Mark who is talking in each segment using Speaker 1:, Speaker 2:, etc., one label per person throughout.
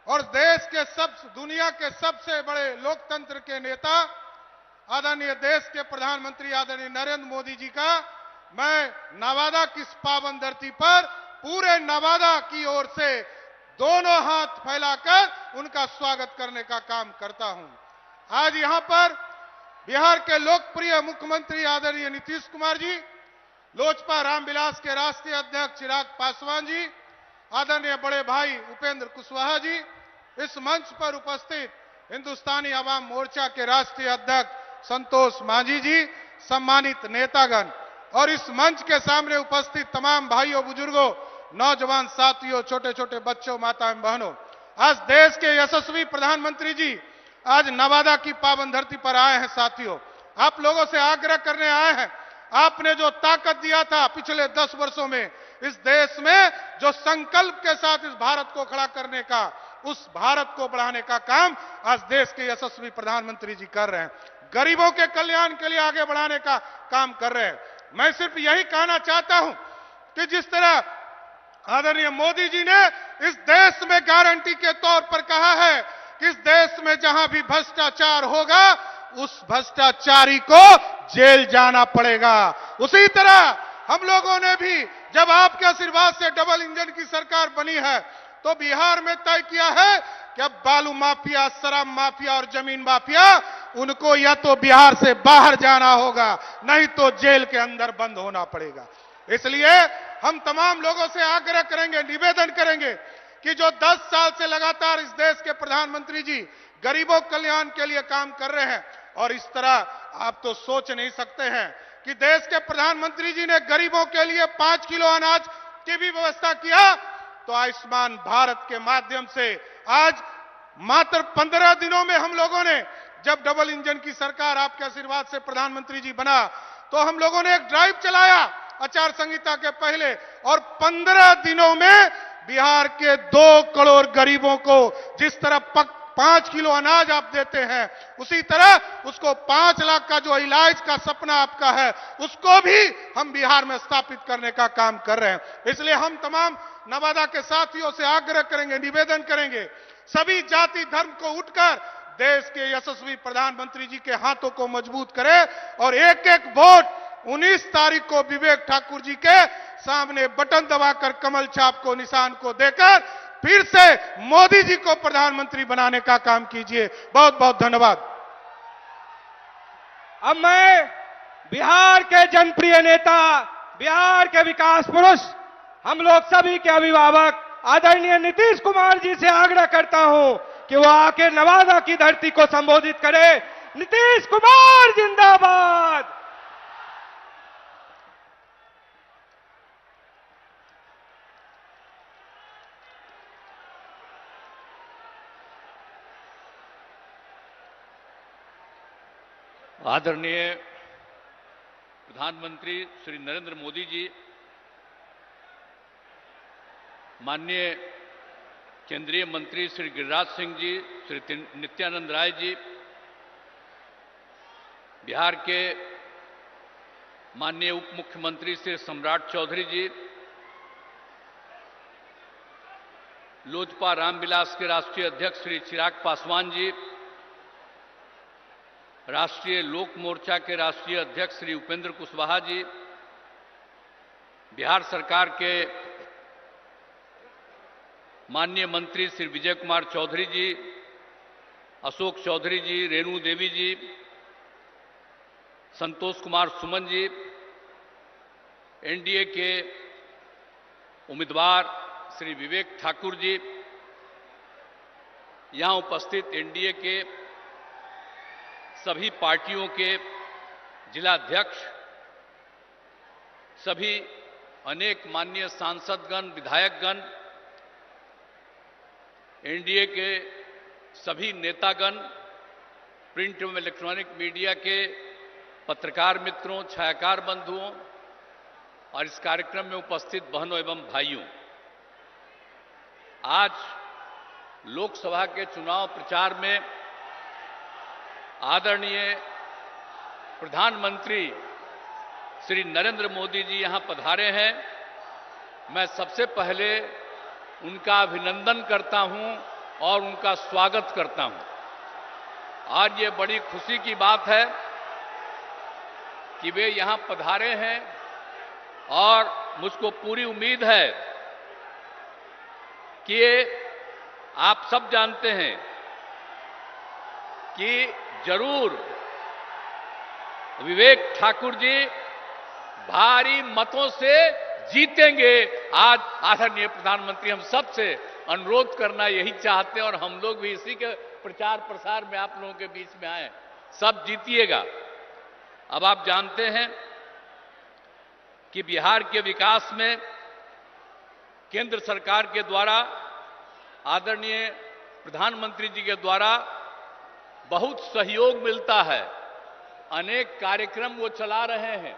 Speaker 1: और देश के दुनिया के सबसे बड़े लोकतंत्र के नेता आदरणीय देश के प्रधानमंत्री आदरणीय नरेंद्र मोदी जी का मैं नवादा की इस पावन धरती पर पूरे नवादा की ओर से दोनों हाथ फैलाकर उनका स्वागत करने का काम करता हूं। आज यहां पर बिहार के लोकप्रिय मुख्यमंत्री आदरणीय नीतीश कुमार जी, लोजपा रामविलास के राष्ट्रीय अध्यक्ष चिराग पासवान जी, आदरणीय बड़े भाई उपेंद्र कुशवाहा जी, इस मंच पर उपस्थित हिंदुस्तानी आवाम मोर्चा के राष्ट्रीय अध्यक्ष संतोष मांझी जी, सम्मानित नेतागण और इस मंच के सामने उपस्थित तमाम भाइयों, बुजुर्गों, नौजवान साथियों, छोटे छोटे बच्चों, माताएं, बहनों, आज देश के यशस्वी प्रधानमंत्री जी आज नवादा की पावन धरती पर आए हैं। साथियों, आप लोगों से आग्रह करने आए हैं, आपने जो ताकत दिया था पिछले 10 वर्षों में इस देश में, जो संकल्प के साथ इस भारत को खड़ा करने का, उस भारत को बढ़ाने का काम आज देश के यशस्वी प्रधानमंत्री जी कर रहे हैं। गरीबों के कल्याण के लिए आगे बढ़ाने का काम कर रहे हैं। मैं सिर्फ यही कहना चाहता हूं कि जिस तरह आदरणीय मोदी जी ने इस देश में गारंटी के तौर पर कहा है कि इस देश में जहां भी भ्रष्टाचार होगा उस भ्रष्टाचारी को जेल जाना पड़ेगा, उसी तरह हम लोगों ने भी जब आपके आशीर्वाद से डबल इंजन की सरकार बनी है तो बिहार में तय किया है कि अब बालू माफिया, शराब माफिया और जमीन माफिया, उनको या तो बिहार से बाहर जाना होगा, नहीं तो जेल के अंदर बंद होना पड़ेगा। इसलिए हम तमाम लोगों से आग्रह करेंगे, निवेदन करेंगे कि जो 10 साल से लगातार इस देश के प्रधानमंत्री जी गरीबों कल्याण के लिए काम कर रहे हैं, और इस तरह आप तो सोच नहीं सकते हैं कि देश के प्रधानमंत्री जी ने गरीबों के लिए 5 किलो अनाज की भी व्यवस्था किया, तो आयुष्मान भारत के माध्यम से आज मात्र 15 दिनों में हम लोगों ने, जब डबल इंजन की सरकार आपके आशीर्वाद से प्रधानमंत्री जी बना, तो हम लोगों ने एक ड्राइव चलाया आचार संहिता के पहले, और 15 दिनों में बिहार के 2 करोड़ गरीबों को जिस तरह 5 किलो अनाज आप देते हैं, उसी तरह उसको 5 लाख का जो इलाज का सपना आपका है, उसको भी हम बिहार में स्थापित करने का काम कर रहे हैं। इसलिए हम तमाम नवादा के साथियों से आग्रह करेंगे, निवेदन करेंगे, सभी जाति धर्म को उठकर देश के यशस्वी प्रधानमंत्री जी के हाथों को मजबूत करें और एक एक वोट 19 तारीख को विवेक ठाकुर जी के सामने बटन दबाकर कमल छाप को, निशान को देकर फिर से मोदी जी को प्रधानमंत्री बनाने का काम कीजिए। बहुत बहुत धन्यवाद।
Speaker 2: अब मैं बिहार के जनप्रिय नेता, बिहार के विकास पुरुष, हम लोग सभी के अभिभावक आदरणीय नीतीश कुमार जी से आग्रह करता हूं कि वो आके नवादा की धरती को संबोधित करें। नीतीश कुमार जिंदाबाद।
Speaker 3: आदरणीय प्रधानमंत्री श्री नरेंद्र मोदी जी, माननीय केंद्रीय मंत्री श्री गिरिराज सिंह जी, श्री नित्यानंद राय जी, बिहार के माननीय उप मुख्यमंत्री श्री सम्राट चौधरी जी, लोजपा रामविलास के राष्ट्रीय अध्यक्ष श्री चिराग पासवान जी, राष्ट्रीय लोक मोर्चा के राष्ट्रीय अध्यक्ष श्री उपेंद्र कुशवाहा जी, बिहार सरकार के माननीय मंत्री श्री विजय कुमार चौधरी जी, अशोक चौधरी जी, रेणु देवी जी, संतोष कुमार सुमन जी, एनडीए के उम्मीदवार श्री विवेक ठाकुर जी, यहां उपस्थित एनडीए के सभी पार्टियों के जिलाध्यक्ष, सभी अनेक माननीय सांसदगण, विधायकगण, एनडीए के सभी नेतागण, प्रिंट एवं इलेक्ट्रॉनिक मीडिया के पत्रकार मित्रों, छायाकार बंधुओं और इस कार्यक्रम में उपस्थित बहनों एवं भाइयों, आज लोकसभा के चुनाव प्रचार में आदरणीय प्रधानमंत्री श्री नरेंद्र मोदी जी यहां पधारे हैं। मैं सबसे पहले उनका अभिनंदन करता हूं और उनका स्वागत करता हूं। आज ये बड़ी खुशी की बात है कि वे यहां पधारे हैं और मुझको पूरी उम्मीद है कि आप सब जानते हैं कि जरूर विवेक ठाकुर जी भारी मतों से जीतेंगे। आज आदरणीय प्रधानमंत्री हम सबसे अनुरोध करना यही चाहते हैं और हम लोग भी इसी के प्रचार प्रसार में आप लोगों के बीच में आए, सब जीतिएगा। अब आप जानते हैं कि बिहार के विकास में केंद्र सरकार के द्वारा, आदरणीय प्रधानमंत्री जी के द्वारा बहुत सहयोग मिलता है। अनेक कार्यक्रम वो चला रहे हैं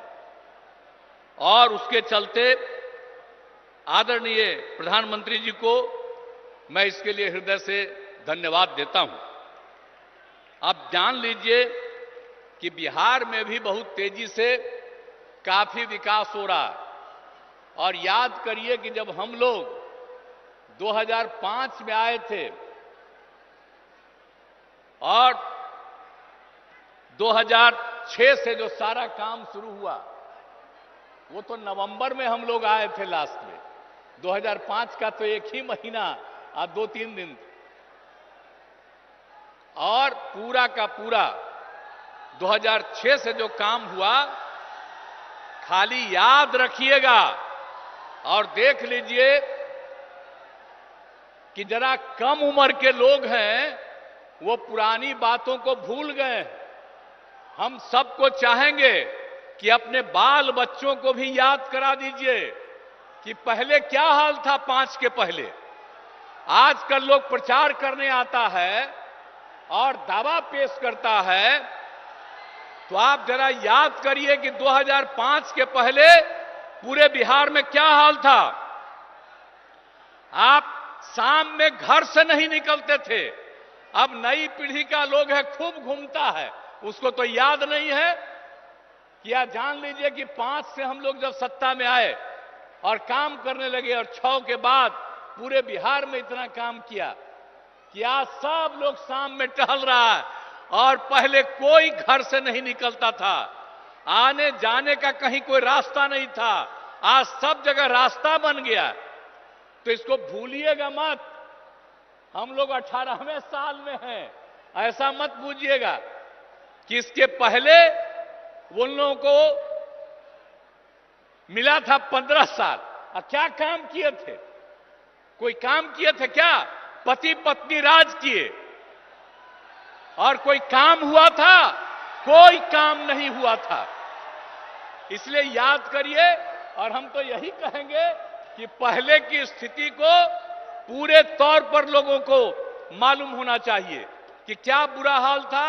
Speaker 3: और उसके चलते आदरणीय प्रधानमंत्री जी को मैं इसके लिए हृदय से धन्यवाद देता हूं। अब जान लीजिए कि बिहार में भी बहुत तेजी से काफी विकास हो रहा है। और याद करिए कि जब हम लोग 2005 में आए थे और 2006 से जो सारा काम शुरू हुआ, वो तो नवंबर में हम लोग आए थे लास्ट में। 2005 का तो एक ही महीना और 2-3 दिन, और पूरा का पूरा 2006 से जो काम हुआ, खाली याद रखिएगा और देख लीजिए कि जरा कम उम्र के लोग हैं वो पुरानी बातों को भूल गए। हम सबको चाहेंगे कि अपने बाल बच्चों को भी याद करा दीजिए कि पहले क्या हाल था 5 के पहले। आजकल लोग प्रचार करने आता है और दावा पेश करता है, तो आप जरा याद करिए कि 2005 के पहले पूरे बिहार में क्या हाल था। आप शाम में घर से नहीं निकलते थे। अब नई पीढ़ी का लोग है, खूब घूमता है, उसको तो याद नहीं है। क्या जान लीजिए कि 5 से हम लोग जब सत्ता में आए और काम करने लगे और 6 के बाद पूरे बिहार में इतना काम किया कि आज सब लोग शाम में टहल रहा है और पहले कोई घर से नहीं निकलता था। आने जाने का कहीं कोई रास्ता नहीं था, आज सब जगह रास्ता बन गया। तो इसको भूलिएगा मत। हम लोग 18वें साल में हैं, ऐसा मत बूझिएगा कि इसके पहले उन लोगों को मिला था 15 साल। और क्या काम किए थे? कोई काम किए थे क्या? पति पत्नी राज किए और कोई काम हुआ था? कोई काम नहीं हुआ था। इसलिए याद करिए, और हम तो यही कहेंगे कि पहले की स्थिति को पूरे तौर पर लोगों को मालूम होना चाहिए कि क्या बुरा हाल था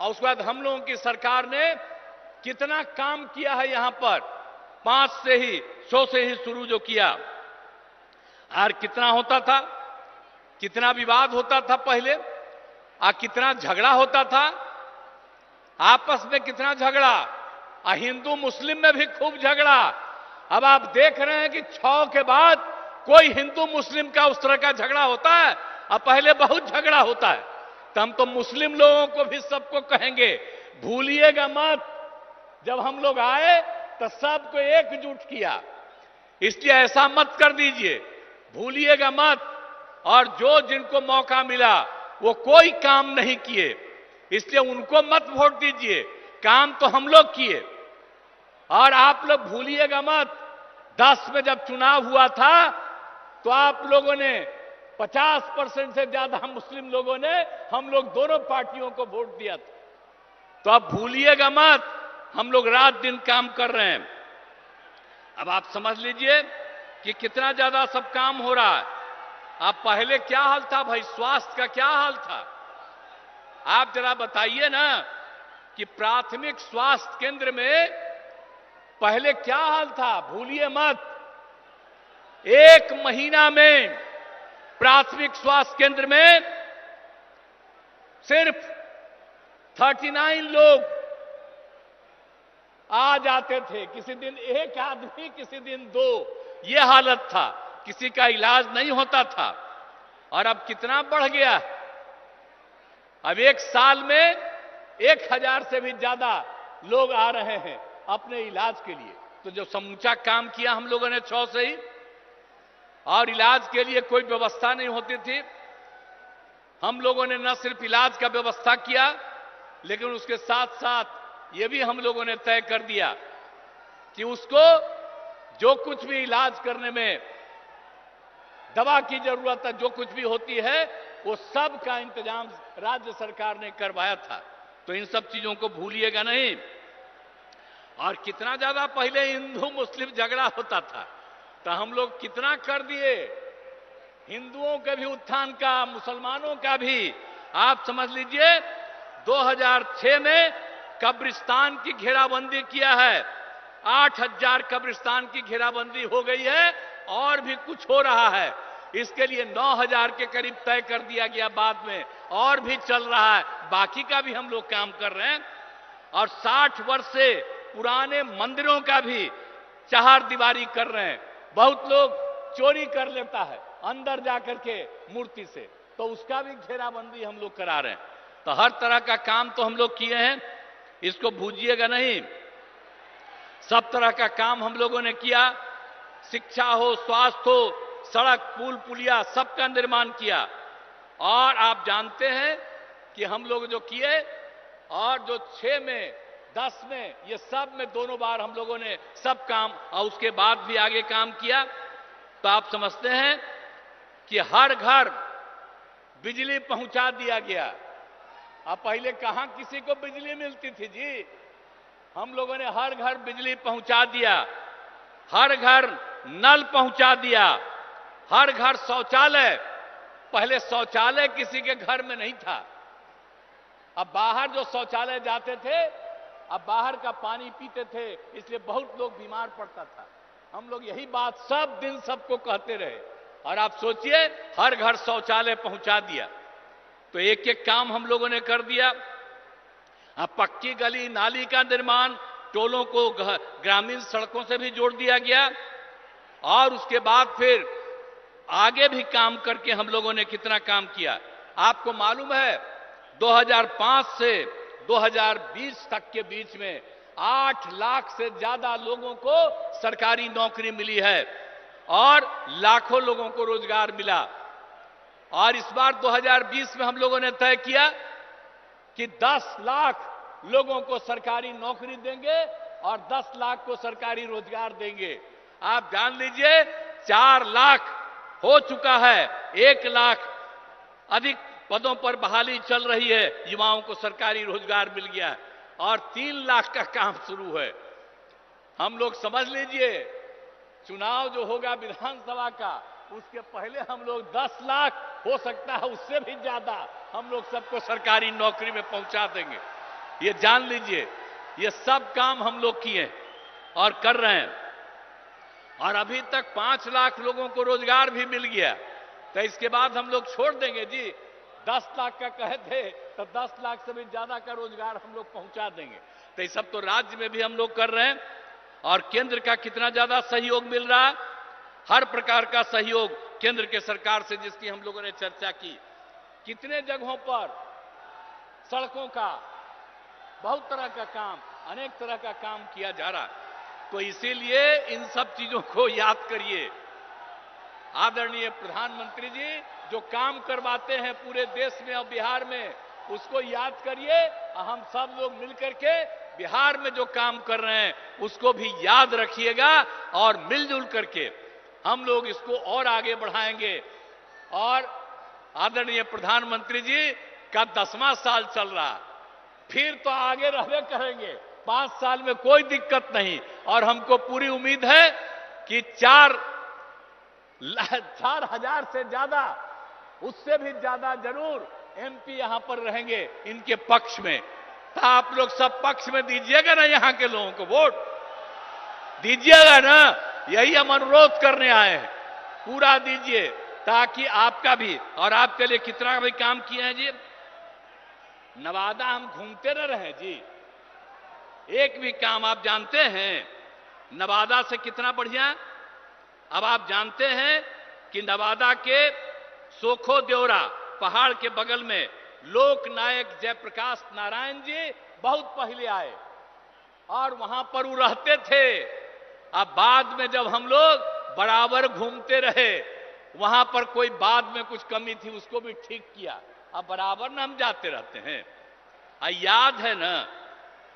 Speaker 3: और उसके बाद हम लोगों की सरकार ने कितना काम किया है। यहां पर 5 से ही 100 से ही शुरू जो किया, और कितना होता था, कितना विवाद होता था पहले, और कितना झगड़ा होता था आपस में, कितना झगड़ा, और हिंदू मुस्लिम में भी खूब झगड़ा। अब आप देख रहे हैं कि 6 के बाद कोई हिंदू मुस्लिम का उस तरह का झगड़ा होता है, और पहले बहुत झगड़ा होता है। तो हम तो मुस्लिम लोगों को भी सबको कहेंगे, भूलिएगा मत, जब हम लोग आए तो सबको एकजुट किया। इसलिए ऐसा मत कर दीजिए, भूलिएगा मत। और जो जिनको मौका मिला वो कोई काम नहीं किए, इसलिए उनको मत वोट दीजिए। काम तो हम लोग किए। और आप लोग भूलिएगा मत, 10 में जब चुनाव हुआ था तो आप लोगों ने 50% से ज्यादा मुस्लिम लोगों ने हम लोग दोनों पार्टियों को वोट दिया था। तो आप भूलिएगा मत, हम लोग रात दिन काम कर रहे हैं। अब आप समझ लीजिए कि कितना ज्यादा सब काम हो रहा है। अब पहले क्या हाल था भाई, स्वास्थ्य का क्या हाल था? आप जरा बताइए ना कि प्राथमिक स्वास्थ्य केंद्र में पहले क्या हाल था। भूलिए मत, 1 महीना में प्राथमिक स्वास्थ्य केंद्र में सिर्फ 39 लोग आ जाते थे। किसी दिन 1 आदमी, किसी दिन 2, ये हालत था। किसी का इलाज नहीं होता था। और अब कितना बढ़ गया। अब एक साल में 1000 से भी ज्यादा लोग आ रहे हैं अपने इलाज के लिए। तो जो समूचा काम किया हम लोगों ने 6 से ही, और इलाज के लिए कोई व्यवस्था नहीं होती थी, हम लोगों ने न सिर्फ इलाज का व्यवस्था किया, लेकिन उसके साथ साथ ये भी हम लोगों ने तय कर दिया कि उसको जो कुछ भी इलाज करने में दवा की जरूरत है, जो कुछ भी होती है, वो सब का इंतजाम राज्य सरकार ने करवाया था। तो इन सब चीजों को भूलिएगा नहीं। और कितना ज्यादा पहले हिंदू मुस्लिम झगड़ा होता था, तो हम लोग कितना कर दिए, हिंदुओं के भी उत्थान का, मुसलमानों का भी। आप समझ लीजिए 2006 में कब्रिस्तान की घेराबंदी किया है, 8000 कब्रिस्तान की घेराबंदी हो गई है, और भी कुछ हो रहा है। इसके लिए 9000 के करीब तय कर दिया गया बाद में, और भी चल रहा है, बाकी का भी हम लोग काम कर रहे हैं। और 60 वर्ष से पुराने मंदिरों का भी चार दीवारी कर रहे हैं। बहुत लोग चोरी कर लेता है अंदर जाकर के मूर्ति से, तो उसका भी घेराबंदी हम लोग करा रहे हैं। तो हर तरह का काम तो हम लोग किए हैं, इसको भूलिएगा नहीं। सब तरह का काम हम लोगों ने किया, शिक्षा हो, स्वास्थ्य हो, सड़क पुल पुलिया सबका निर्माण किया। और आप जानते हैं कि हम लोग जो किए, और जो 6 में 10 में ये सब में दोनों बार हम लोगों ने सब काम, और उसके बाद भी आगे काम किया। तो आप समझते हैं कि हर घर बिजली पहुंचा दिया गया। अब पहले कहां किसी को बिजली मिलती थी जी, हम लोगों ने हर घर बिजली पहुंचा दिया, हर घर नल पहुंचा दिया, हर घर शौचालय। पहले शौचालय किसी के घर में नहीं था। अब बाहर जो शौचालय जाते थे, अब बाहर का पानी पीते थे, इसलिए बहुत लोग बीमार पड़ता था। हम लोग यही बात सब दिन सबको कहते रहे, और आप सोचिए हर घर शौचालय पहुंचा दिया। तो एक एक काम हम लोगों ने कर दिया। अब पक्की गली नाली का निर्माण, टोलों को ग्रामीण सड़कों से भी जोड़ दिया गया। और उसके बाद फिर आगे भी काम करके हम लोगों ने कितना काम किया। आपको मालूम है 2005 से 2020 तक के बीच में 8 लाख से ज्यादा लोगों को सरकारी नौकरी मिली है, और लाखों लोगों को रोजगार मिला। और इस बार 2020 में हम लोगों ने तय किया कि 10 लाख लोगों को सरकारी नौकरी देंगे और 10 लाख को सरकारी रोजगार देंगे। आप जान लीजिए 4 लाख हो चुका है, 1 लाख अधिक पदों पर बहाली चल रही है, युवाओं को सरकारी रोजगार मिल गया है, और 3 लाख का काम शुरू है। हम लोग समझ लीजिए चुनाव जो होगा विधानसभा का, उसके पहले हम लोग 10 लाख, हो सकता है उससे भी ज्यादा, हम लोग सबको सरकारी नौकरी में पहुंचा देंगे। ये जान लीजिए, ये सब काम हम लोग किए और कर रहे हैं। और अभी तक 5 लाख लोगों को रोजगार भी मिल गया। तो इसके बाद हम लोग छोड़ देंगे जी, 10 लाख का कहे थे, तो 10 लाख से भी ज्यादा का रोजगार हम लोग पहुंचा देंगे। तो ये सब तो राज्य में भी हम लोग कर रहे हैं। और केंद्र का कितना ज्यादा सहयोग मिल रहा है, हर प्रकार का सहयोग केंद्र के सरकार से, जिसकी हम लोगों ने चर्चा की। कितने जगहों पर सड़कों का, बहुत तरह का काम, अनेक तरह का काम किया जा रहा है। तो इसीलिए इन सब चीजों को याद करिए। आदरणीय प्रधानमंत्री जी जो काम करवाते हैं पूरे देश में और बिहार में, उसको याद करिए। हम सब लोग मिलकर के बिहार में जो काम कर रहे हैं उसको भी याद रखिएगा, और मिलजुल करके हम लोग इसको और आगे बढ़ाएंगे। और आदरणीय प्रधानमंत्री जी का 10वां साल चल रहा, फिर तो आगे रहने करेंगे, 5 साल में कोई दिक्कत नहीं। और हमको पूरी उम्मीद है कि 4,000 से ज्यादा, उससे भी ज्यादा जरूर एमपी यहां पर रहेंगे इनके पक्ष में। तो आप लोग सब पक्ष में दीजिएगा ना, यहां के लोगों को वोट दीजिएगा ना, यही हम अनुरोध करने आए हैं। पूरा दीजिए, ताकि आपका भी, और आपके लिए कितना भी काम किए हैं जी। नवादा हम घूमते न रहे जी, एक भी काम आप जानते हैं नवादा से कितना बढ़िया। अब आप जानते हैं कि नवादा के सोखो देवरा पहाड़ के बगल में लोक नायक जयप्रकाश नारायण जी बहुत पहले आए और वहां पर वो रहते थे। अब बाद में जब हम लोग बराबर घूमते रहे, वहां पर कोई बाद में कुछ कमी थी उसको भी ठीक किया। अब बराबर ना हम जाते रहते हैं। याद है ना,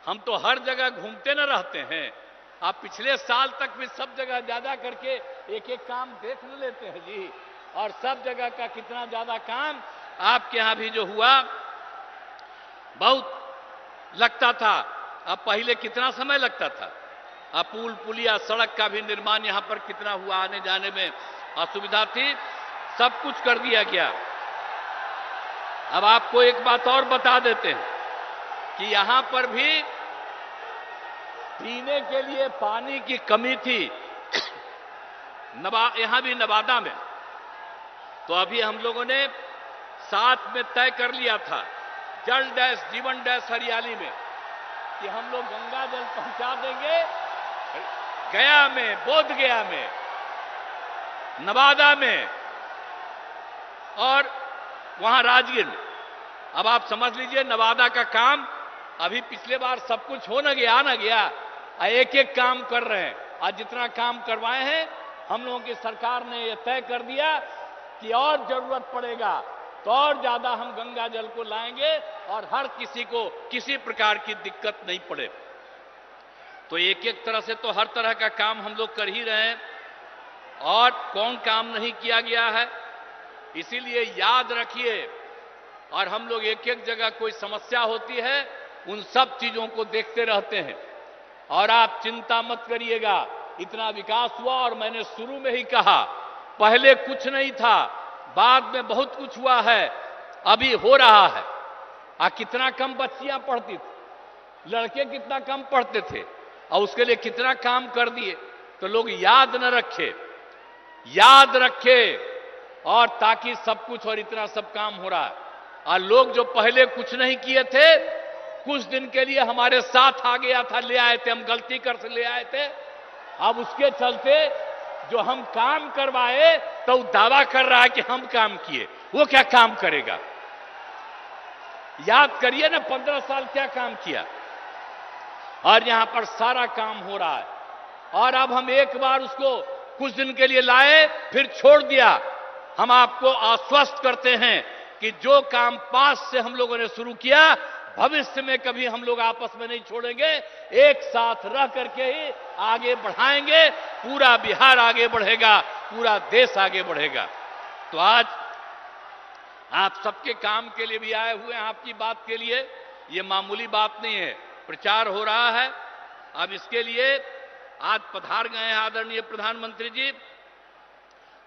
Speaker 3: हम तो हर जगह घूमते ना रहते हैं। आप पिछले साल तक भी सब जगह ज्यादा करके एक एक काम देख न लेते हैं जी, और सब जगह का कितना ज्यादा काम आपके यहां भी जो हुआ बहुत लगता था। अब पहले कितना समय लगता था। अब पुल पुलिया सड़क का भी निर्माण यहां पर कितना हुआ, आने जाने में असुविधा थी, सब कुछ कर दिया गया। अब आपको एक बात और बता देते हैं कि यहां पर भी पीने के लिए पानी की कमी थी यहां भी नवादा में। तो अभी हम लोगों ने साथ में तय कर लिया था जल डैश जीवन डैश हरियाली में कि हम लोग गंगा जल पहुंचा देंगे गया में, बोध गया में, नवादा में और वहां राजगीर में। अब आप समझ लीजिए नवादा का काम अभी पिछले बार सब कुछ हो न गया, एक एक काम कर रहे हैं। आज जितना काम करवाए हैं हम लोगों की सरकार ने यह तय कर दिया कि और जरूरत पड़ेगा तो और ज्यादा हम गंगा जल को लाएंगे और हर किसी को किसी प्रकार की दिक्कत नहीं पड़े। तो एक एक तरह से तो हर तरह का काम हम लोग कर ही रहे हैं और कौन काम नहीं किया गया है। इसीलिए याद रखिए, और हम लोग एक एक जगह कोई समस्या होती है उन सब चीजों को देखते रहते हैं। और आप चिंता मत करिएगा, इतना विकास हुआ और मैंने शुरू में ही कहा पहले कुछ नहीं था, बाद में बहुत कुछ हुआ है, अभी हो रहा है। कितना कम बच्चियां पढ़ती थी, लड़के कितना कम पढ़ते थे और उसके लिए कितना काम कर दिए। तो लोग याद न रखे और ताकि सब कुछ और इतना सब काम हो रहा है। और लोग जो पहले कुछ नहीं किए थे कुछ दिन के लिए हमारे साथ आ गया था, ले आए थे, हम गलती कर से ले आए थे। अब उसके चलते जो हम काम करवाए तो दावा कर रहा है कि हम काम किए, वो क्या काम करेगा। याद करिए ना 15 साल क्या काम किया और यहां पर सारा काम हो रहा है। और अब हम एक बार उसको कुछ दिन के लिए लाए फिर छोड़ दिया। हम आपको आश्वस्त करते हैं कि जो काम पास से हम लोगों ने शुरू किया भविष्य में कभी हम लोग आपस में नहीं छोड़ेंगे, एक साथ रह करके ही आगे बढ़ाएंगे। पूरा बिहार आगे बढ़ेगा, पूरा देश आगे बढ़ेगा। तो आज आप सबके काम के लिए भी आए हुए हैं, आपकी बात के लिए। ये मामूली बात नहीं है, प्रचार हो रहा है। अब इसके लिए आज पधार गए हैं आदरणीय प्रधानमंत्री जी,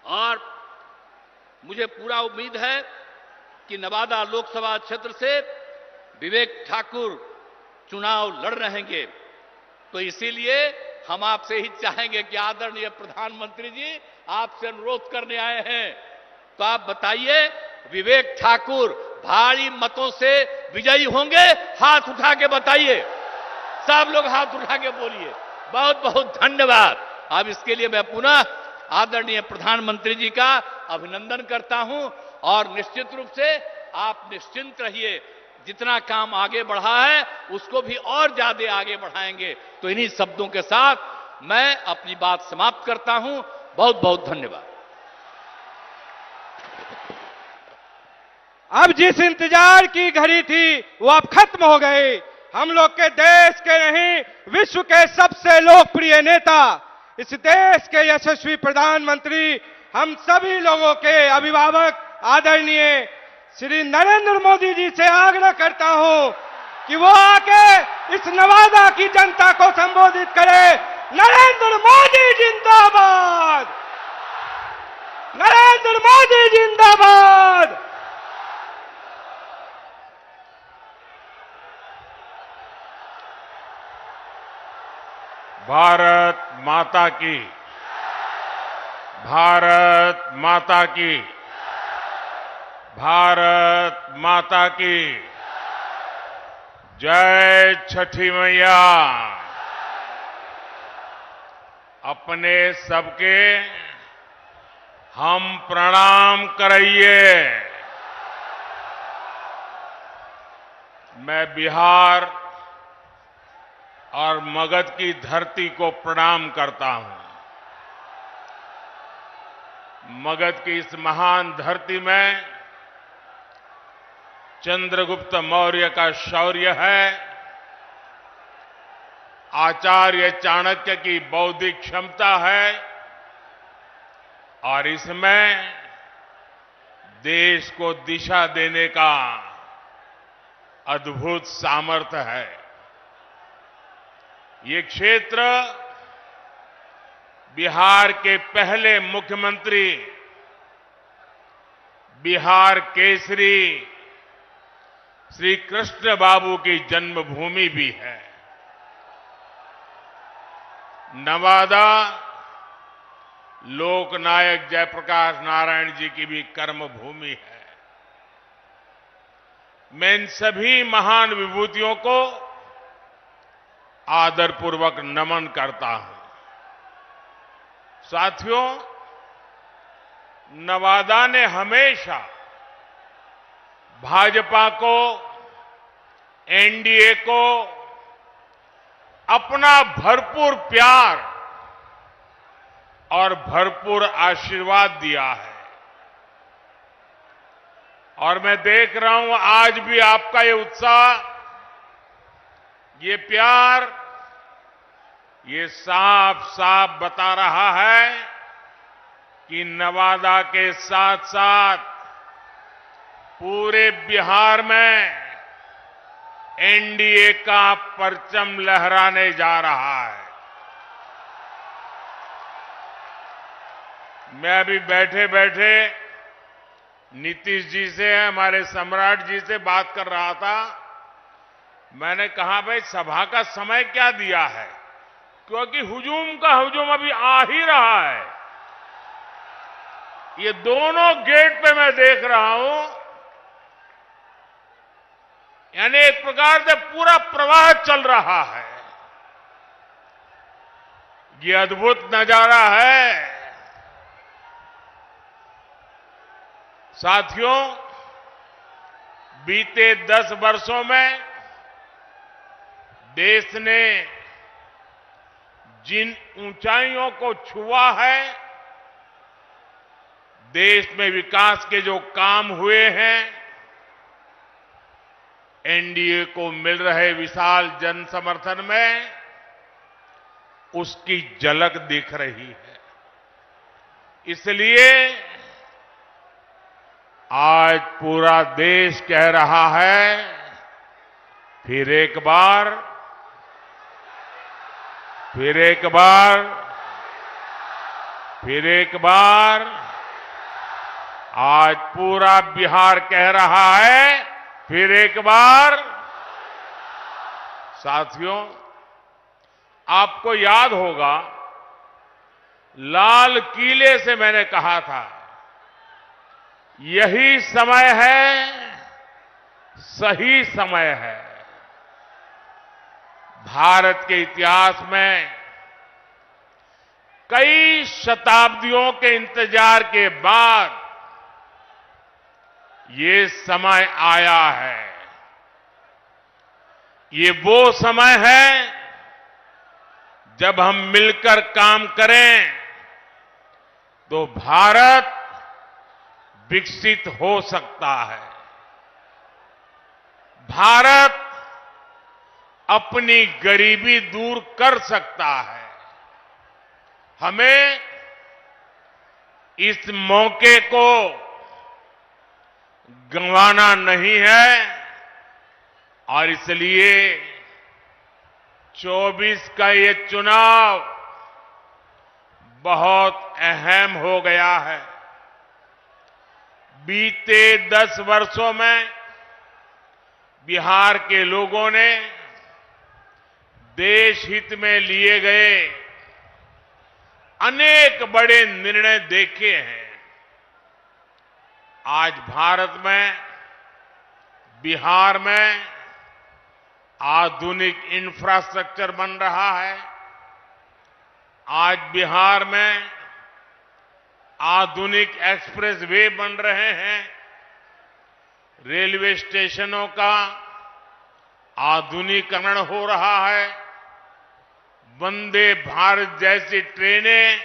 Speaker 3: और मुझे पूरा उम्मीद है कि नवादा लोकसभा क्षेत्र से विवेक ठाकुर चुनाव लड़ रहेंगे। तो इसीलिए हम आपसे ही चाहेंगे कि आदरणीय प्रधानमंत्री जी आपसे अनुरोध करने आए हैं, तो आप बताइए विवेक ठाकुर भारी मतों से विजयी होंगे? हाथ उठा के बताइए, सब लोग हाथ उठा के बोलिए। बहुत बहुत धन्यवाद। अब इसके लिए मैं पुनः आदरणीय प्रधानमंत्री जी का अभिनंदन करता हूं और निश्चित रूप से आप निश्चिंत रहिए, जितना काम आगे बढ़ा है उसको भी और ज्यादा आगे बढ़ाएंगे। तो इन्हीं शब्दों के साथ मैं अपनी बात समाप्त करता हूं। बहुत बहुत धन्यवाद।
Speaker 2: अब जिस इंतजार की घड़ी थी वो अब खत्म हो गई। हम लोग के देश के नहीं विश्व के सबसे लोकप्रिय नेता, इस देश के यशस्वी प्रधानमंत्री, हम सभी लोगों के अभिभावक आदरणीय श्री नरेंद्र मोदी जी से आग्रह करता हूं कि वो आके इस नवादा की जनता को संबोधित करे। नरेंद्र मोदी जिंदाबाद, नरेंद्र मोदी जिंदाबाद।
Speaker 4: भारत माता की, भारत माता की, भारत माता की जय। छठी मैया अपने सबके हम प्रणाम कराइए। मैं बिहार और मगध की धरती को प्रणाम करता हूं। मगध की इस महान धरती में चंद्रगुप्त मौर्य का शौर्य है, आचार्य चाणक्य की बौद्धिक क्षमता है और इसमें देश को दिशा देने का अद्भुत सामर्थ्य है। ये क्षेत्र बिहार के पहले मुख्यमंत्री, बिहार केसरी श्री कृष्ण बाबू की जन्मभूमि भी है। नवादा लोकनायक जयप्रकाश नारायण जी की भी कर्मभूमि है। मैं इन सभी महान विभूतियों को आदरपूर्वक नमन करता हूं। साथियों, नवादा ने हमेशा भाजपा को, एनडीए को अपना भरपूर प्यार और भरपूर आशीर्वाद दिया है और मैं देख रहा हूं आज भी आपका ये उत्साह, ये प्यार, ये साफ साफ बता रहा है कि नवादा के साथ साथ पूरे बिहार में एनडीए का परचम लहराने जा रहा है। मैं अभी बैठे बैठे नीतीश जी से, हमारे सम्राट जी से बात कर रहा था। मैंने कहा भाई सभा का समय क्या दिया है, क्योंकि हुजूम का हुजूम अभी आ ही रहा है। ये दोनों गेट पे मैं देख रहा हूं, यानी एक प्रकार से पूरा प्रवाह चल रहा है। ये अद्भुत नजारा है। साथियों, बीते 10 वर्षों में देश ने जिन ऊंचाइयों को छुआ है, देश में विकास के जो काम हुए हैं, एनडीए को मिल रहे विशाल जन समर्थन में उसकी झलक दिख रही है। इसलिए आज पूरा देश कह रहा है, फिर एक बार, फिर एक बार, फिर एक बार, आज पूरा बिहार कह रहा है, फिर एक बार। साथियों, आपको याद होगा लाल किले से मैंने कहा था, यही समय है, सही समय है। भारत के इतिहास में कई शताब्दियों के इंतजार के बाद ये समय आया है। ये वो समय है जब हम मिलकर काम करें तो भारत विकसित हो सकता है। भारत अपनी गरीबी दूर कर सकता है। हमें इस मौके को गंवाना नहीं है और इसलिए 24 का ये चुनाव बहुत अहम हो गया है। बीते 10 वर्षों में बिहार के लोगों ने देश हित में लिए गए अनेक बड़े निर्णय देखे हैं। आज भारत में, बिहार में आधुनिक इंफ्रास्ट्रक्चर बन रहा है। आज बिहार में आधुनिक एक्सप्रेस वे बन रहे हैं, रेलवे स्टेशनों का आधुनिकीकरण हो रहा है, वंदे भारत जैसी ट्रेनें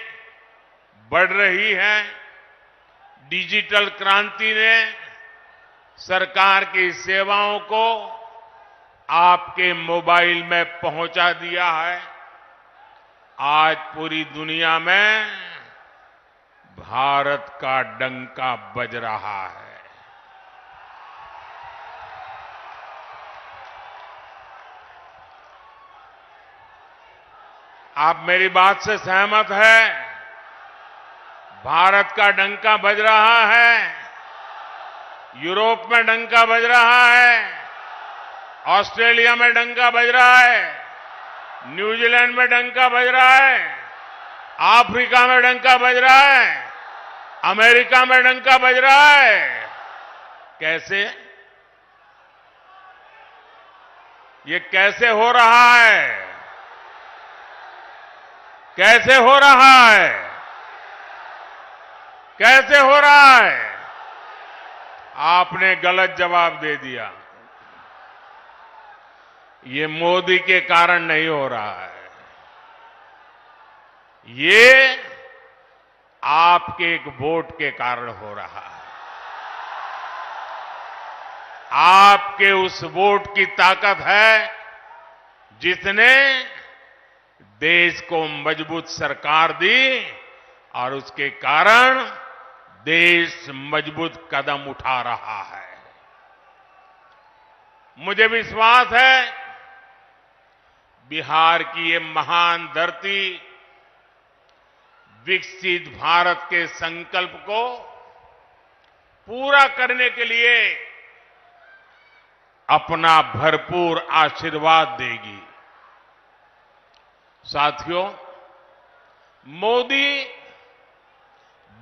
Speaker 4: बढ़ रही हैं, डिजिटल क्रांति ने सरकार की सेवाओं को आपके मोबाइल में पहुंचा दिया है। आज पूरी दुनिया में भारत का डंका बज रहा है। आप मेरी बात से सहमत हैं? भारत का डंका बज रहा है, यूरोप में डंका बज रहा है, ऑस्ट्रेलिया में डंका बज रहा है, न्यूजीलैंड में डंका बज रहा है, अफ्रीका में डंका बज रहा है, अमेरिका में डंका बज रहा है। कैसे? ये कैसे हो रहा है? कैसे हो रहा है? कैसे हो रहा है? आपने गलत जवाब दे दिया। ये मोदी के कारण नहीं हो रहा है, ये आपके एक वोट के कारण हो रहा है। आपके उस वोट की ताकत है जिसने देश को मजबूत सरकार दी और उसके कारण देश मजबूत कदम उठा रहा है। मुझे विश्वास है बिहार की ये महान धरती विकसित भारत के संकल्प को पूरा करने के लिए अपना भरपूर आशीर्वाद देगी। साथियों, मोदी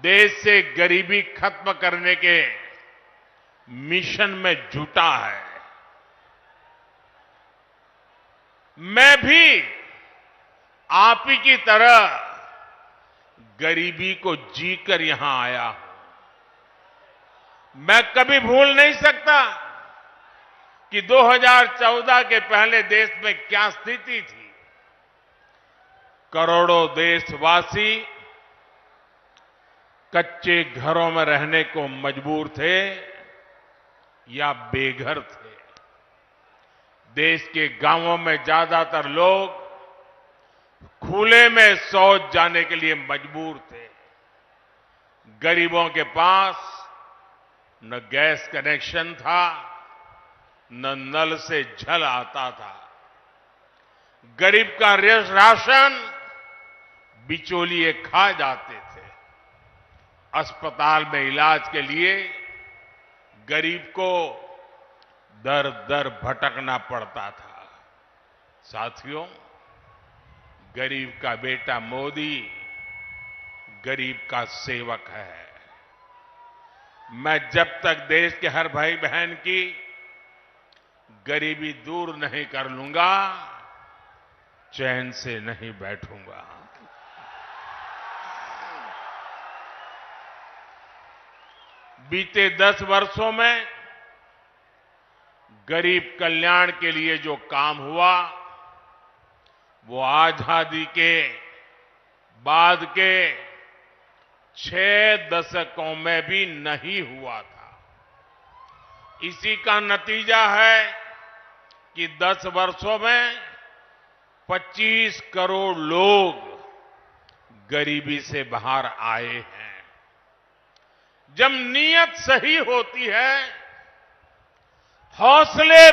Speaker 4: देश से गरीबी खत्म करने के मिशन में जुटा है। मैं भी आप ही की तरह गरीबी को जीकर यहां आया हूं। मैं कभी भूल नहीं सकता कि 2014 के पहले देश में क्या स्थिति थी। करोड़ों देशवासी कच्चे घरों में रहने को मजबूर थे या बेघर थे। देश के गांवों में ज्यादातर लोग खुले में शौच जाने के लिए मजबूर थे। गरीबों के पास न गैस कनेक्शन था, न नल से जल आता था। गरीब का राशन बिचौलिए खा जाते थे। अस्पताल में इलाज के लिए गरीब को दर दर भटकना पड़ता था। साथियों, गरीब का बेटा मोदी गरीब का सेवक है। मैं जब तक देश के हर भाई बहन की गरीबी दूर नहीं कर लूंगा, चैन से नहीं बैठूंगा। बीते 10 वर्षों में गरीब कल्याण के लिए जो काम हुआ, वो आजादी के बाद के 6 दशकों में भी नहीं हुआ था। इसी का नतीजा है कि 10 वर्षों में 25 करोड़ लोग गरीबी से बाहर आए हैं। जब नीयत सही होती है, हौसले